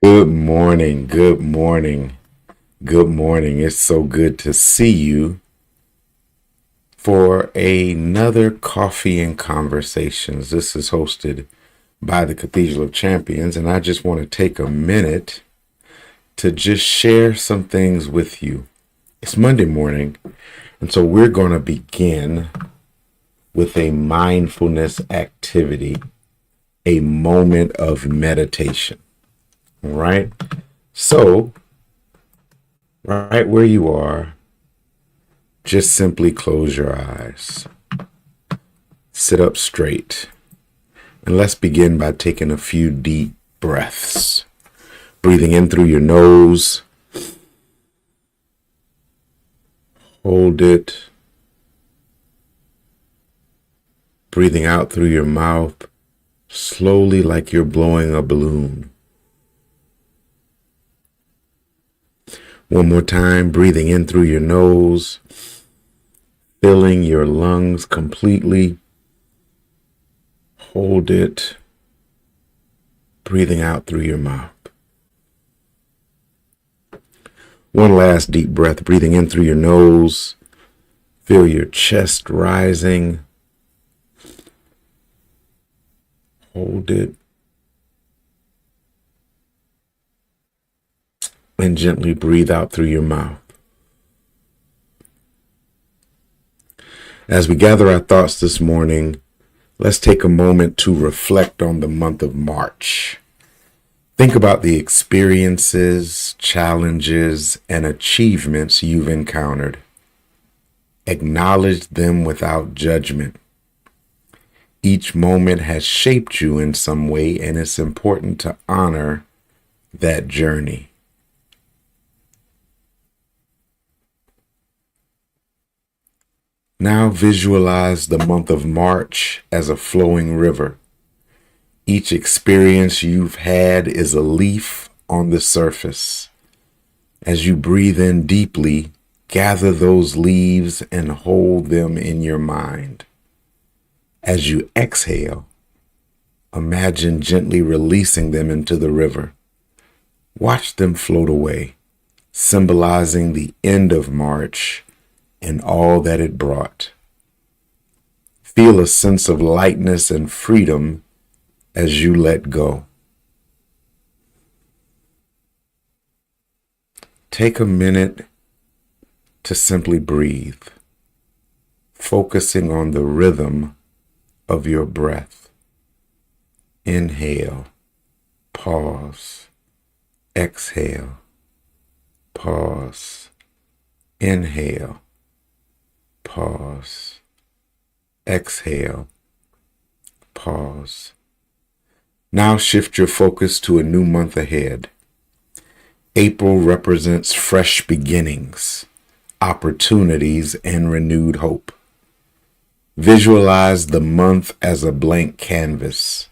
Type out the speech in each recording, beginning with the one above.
Good morning, good morning, good morning. It's so good to see you for another Coffee and Conversations. This is hosted by the Cathedral of Champions, and I just want to take a minute to just share some things with you. It's Monday morning, and so we're going to begin with a mindfulness activity, a moment of meditation. All right? So, right where you are, just simply close your eyes. Sit up straight. And let's begin by taking a few deep breaths. Breathing in through your nose. Hold it. Breathing out through your mouth, slowly like you're blowing a balloon. One more time, breathing in through your nose, filling your lungs completely. Hold it. Breathing out through your mouth. One last deep breath, breathing in through your nose. Feel your chest rising. Hold it. And gently breathe out through your mouth. As we gather our thoughts this morning, let's take a moment to reflect on the month of March. Think about the experiences, challenges, and achievements you've encountered. Acknowledge them without judgment. Each moment has shaped you in some way, and it's important to honor that journey. Now visualize the month of March as a flowing river. Each experience you've had is a leaf on the surface. As you breathe in deeply, gather those leaves and hold them in your mind. As you exhale, imagine gently releasing them into the river. Watch them float away, symbolizing the end of March and all that it brought. Feel a sense of lightness and freedom as you let go. Take a minute to simply breathe, focusing on the rhythm of your breath. Inhale, pause, exhale, pause, inhale, pause, exhale, pause. Now shift your focus to a new month ahead. April represents fresh beginnings, opportunities, and renewed hope. Visualize the month as a blank canvas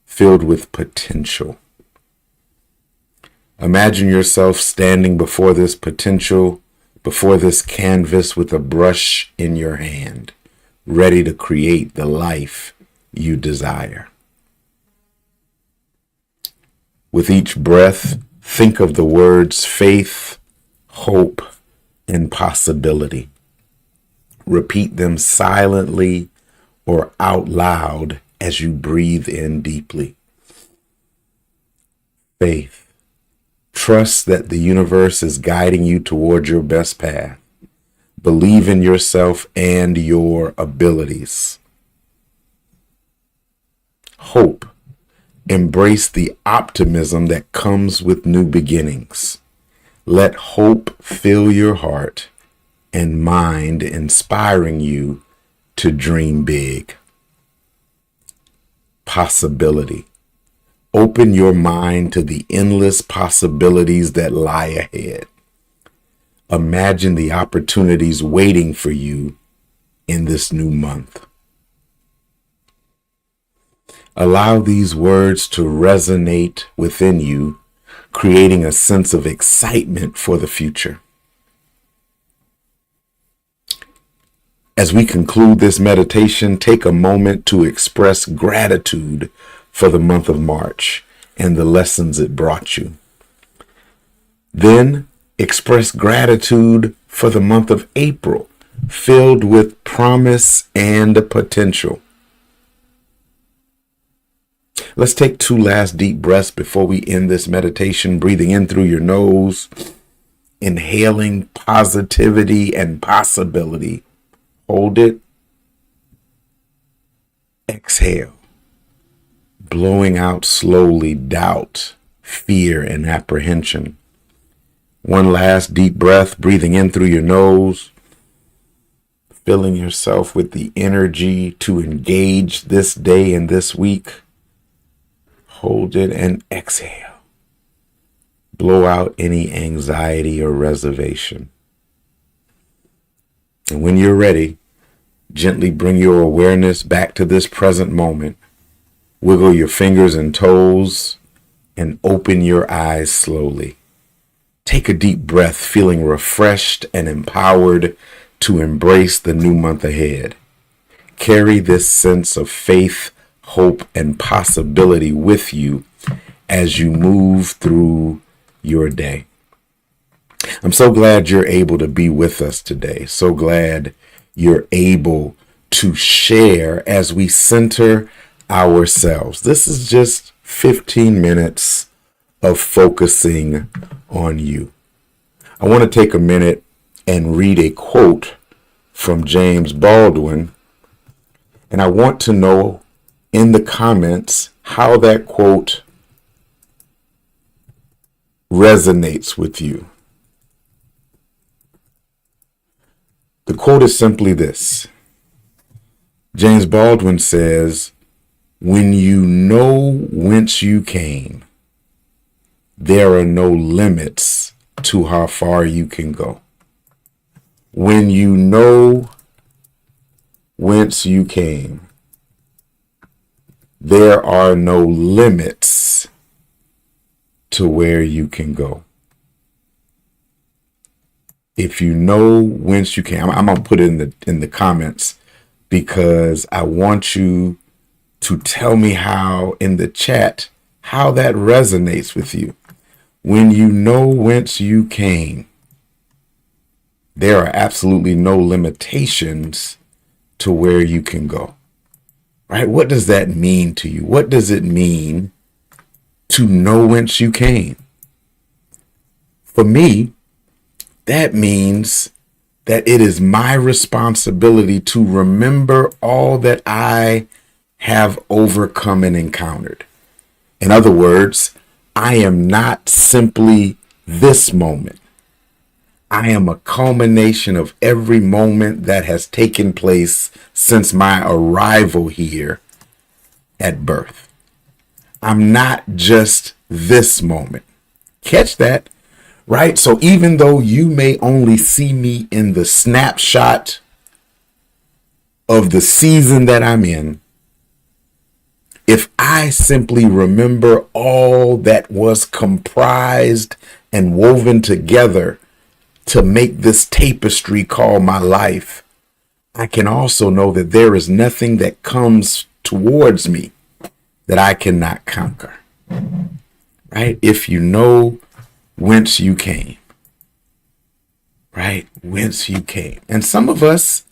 filled with potential. Imagine yourself standing before this canvas with a brush in your hand, ready to create the life you desire. With each breath, think of the words faith, hope, and possibility. Repeat them silently or out loud as you breathe in deeply. Faith. Trust that the universe is guiding you toward your best path. Believe in yourself and your abilities. Hope. Embrace the optimism that comes with new beginnings. Let hope fill your heart and mind, inspiring you to dream big. Possibility. Open your mind to the endless possibilities that lie ahead. Imagine the opportunities waiting for you in this new month. Allow these words to resonate within you, creating a sense of excitement for the future. As we conclude this meditation, take a moment to express gratitude for the month of March. and the lessons it brought you. Then express gratitude for the month of April, filled with promise and potential. Let's take 2 last deep breaths before we end this meditation, breathing in through your nose, inhaling positivity and possibility. Hold it. Exhale, blowing out slowly doubt, fear, and apprehension. 1 last deep breath, breathing in through your nose, filling yourself with the energy to engage this day and this week. Hold it and exhale. Blow out any anxiety or reservation. And when you're ready, gently bring your awareness back to this present moment. Wiggle your fingers and toes and open your eyes slowly. Take a deep breath, feeling refreshed and empowered to embrace the new month ahead. Carry this sense of faith, hope, and possibility with you as you move through your day. I'm so glad you're able to be with us today. So glad you're able to share as we center ourselves. This is just 15 minutes of focusing on you. I want to take a minute and read a quote from James Baldwin, and I want to know in the comments how that quote resonates with you. The quote is simply this. James Baldwin says, "When you know whence you came, there are no limits to how far you can go." When you know whence you came, there are no limits to where you can go. If you know whence you came, I'm gonna put it in the comments because I want you to tell me how in the chat how that resonates with you. When you know whence you came, there are absolutely no limitations to where you can go. Right? What does that mean to you? What does it mean to know whence you came? For me, that means that it is my responsibility to remember all that I have overcome and encountered. In other words, I am not simply this moment. I am a culmination of every moment that has taken place since my arrival here at birth. I'm not just this moment. Catch that, right? So even though you may only see me in the snapshot of the season that I'm in, if I simply remember all that was comprised and woven together to make this tapestry called my life, I can also know that there is nothing that comes towards me that I cannot conquer. Right? If you know whence you came. Right? Whence you came. And some of us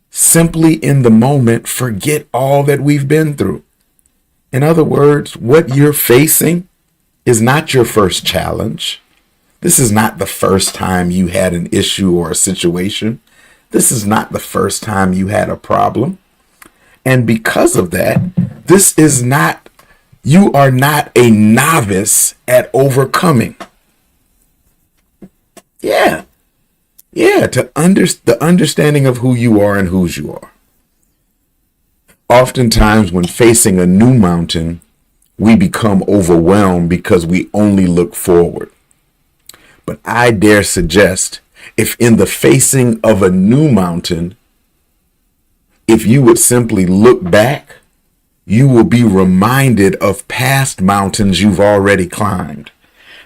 simply in the moment forget all that we've been through. In other words, what you're facing is not your first challenge. This is not the first time you had an issue or a situation. This is not the first time you had a problem. And because of that, you are not a novice at overcoming. Yeah. The understanding of who you are and whose you are. Oftentimes when facing a new mountain, we become overwhelmed because we only look forward. But I dare suggest, if in the facing of a new mountain, if you would simply look back, you will be reminded of past mountains you've already climbed,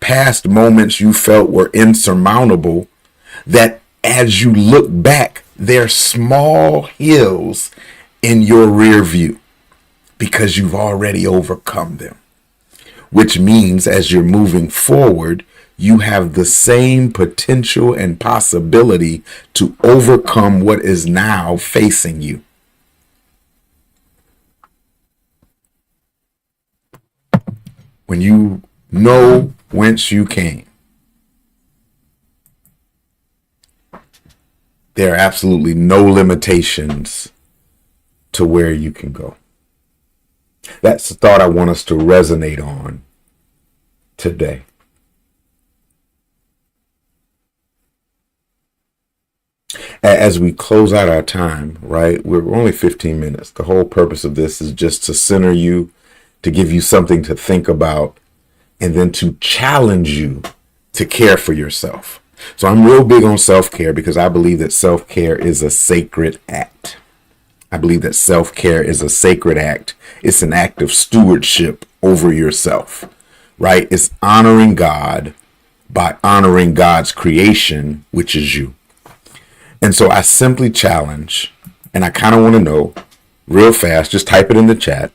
past moments you felt were insurmountable, that as you look back, they're small hills in your rear view because you've already overcome them. which means as you're moving forward, you have the same potential and possibility to overcome what is now facing you. When you know whence you came, there are absolutely no limitations to where you can go. That's the thought I want us to resonate on today. As we close out our time, right? We're only 15 minutes. The whole purpose of this is just to center you, to give you something to think about, and then to challenge you to care for yourself. So I'm real big on self-care because I believe that self-care is a sacred act. I believe that self-care is a sacred act. It's an act of stewardship over yourself, right? It's honoring God by honoring God's creation, which is you. And so I simply challenge, and I kind of want to know real fast, just type it in the chat,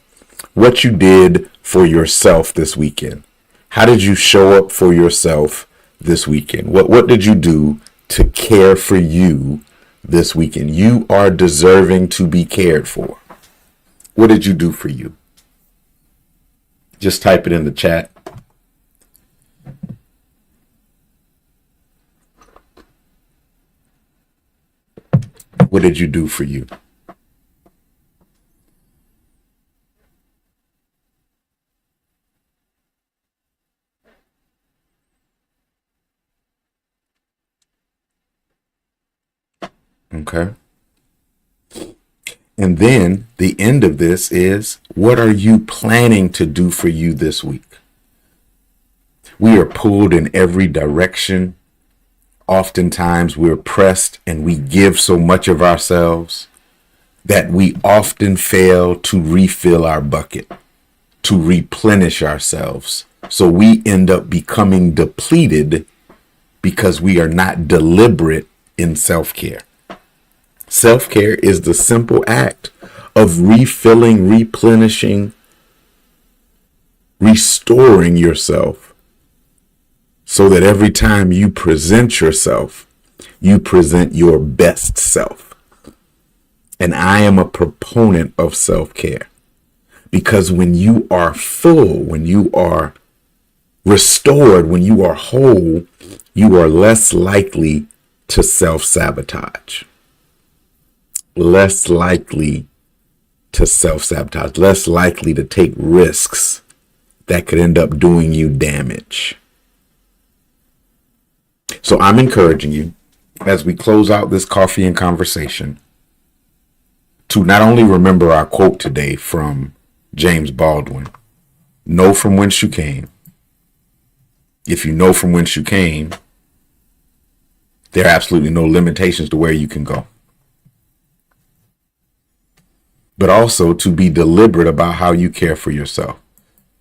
what you did for yourself this weekend. How did you show up for yourself this weekend? What did you do to care for you this weekend? You are deserving to be cared for. What did you do for you? Just type it in the chat. What did you do for you? Okay. And then the end of this is, what are you planning to do for you this week? We are pulled in every direction. Oftentimes we're pressed and we give so much of ourselves that we often fail to refill our bucket, to replenish ourselves. So we end up becoming depleted because we are not deliberate in self-care. Self-care is the simple act of refilling, replenishing, restoring yourself so that every time you present yourself, you present your best self. And I am a proponent of self-care because when you are full, when you are restored, when you are whole, you are less likely to self-sabotage. Less likely to self-sabotage, less likely to take risks that could end up doing you damage. So I'm encouraging you, as we close out this coffee and conversation, to not only remember our quote today from James Baldwin, know from whence you came. If you know from whence you came, there are absolutely no limitations to where you can go. But also to be deliberate about how you care for yourself.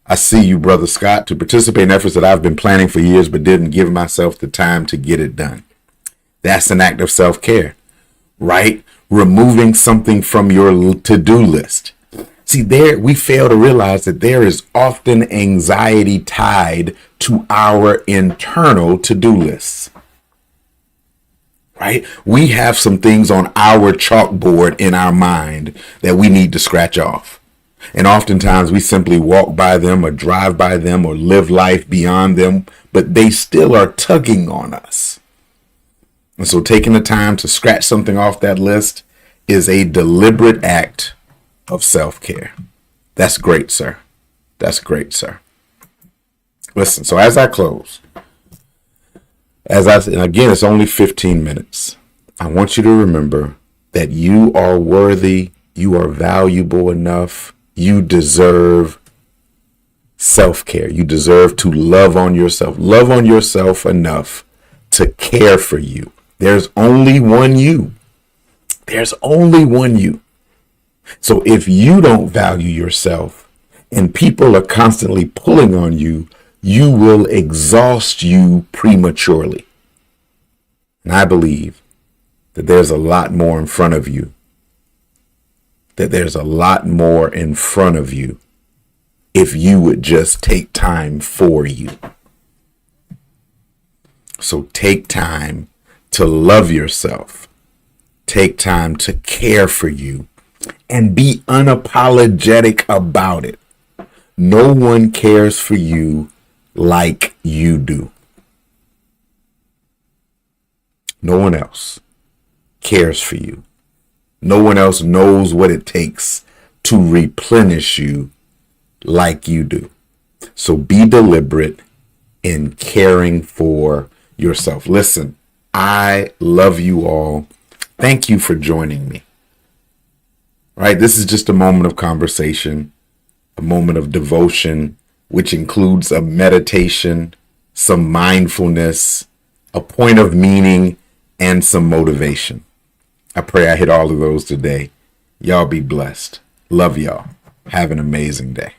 I see you, Brother Scott, to participate in efforts that I've been planning for years but didn't give myself the time to get it done. That's an act of self-care, right? Removing something from your to-do list. See, there we fail to realize that there is often anxiety tied to our internal to-do lists. Right? We have some things on our chalkboard in our mind that we need to scratch off. And oftentimes we simply walk by them or drive by them or live life beyond them, but they still are tugging on us. And so taking the time to scratch something off that list is a deliberate act of self-care. That's great, sir. That's great, sir. Listen, so as I close, and again, it's only 15 minutes. I want you to remember that you are worthy, you are valuable enough, you deserve self-care. You deserve to love on yourself. Love on yourself enough to care for you. There's only one you. There's only one you. So if you don't value yourself and people are constantly pulling on you, you will exhaust you prematurely. And I believe that there's a lot more in front of you. if you would just take time for you. So take time to love yourself. Take time to care for you and be unapologetic about it. No one cares for you like you do. No one else cares for you. No one else knows what it takes to replenish you like you do. So be deliberate in caring for yourself. Listen, I love you all. Thank you for joining me. Right? This is just a moment of conversation, a moment of devotion, which includes a meditation, some mindfulness, a point of meaning, and some motivation. I pray I hit all of those today. Y'all be blessed. Love y'all. Have an amazing day.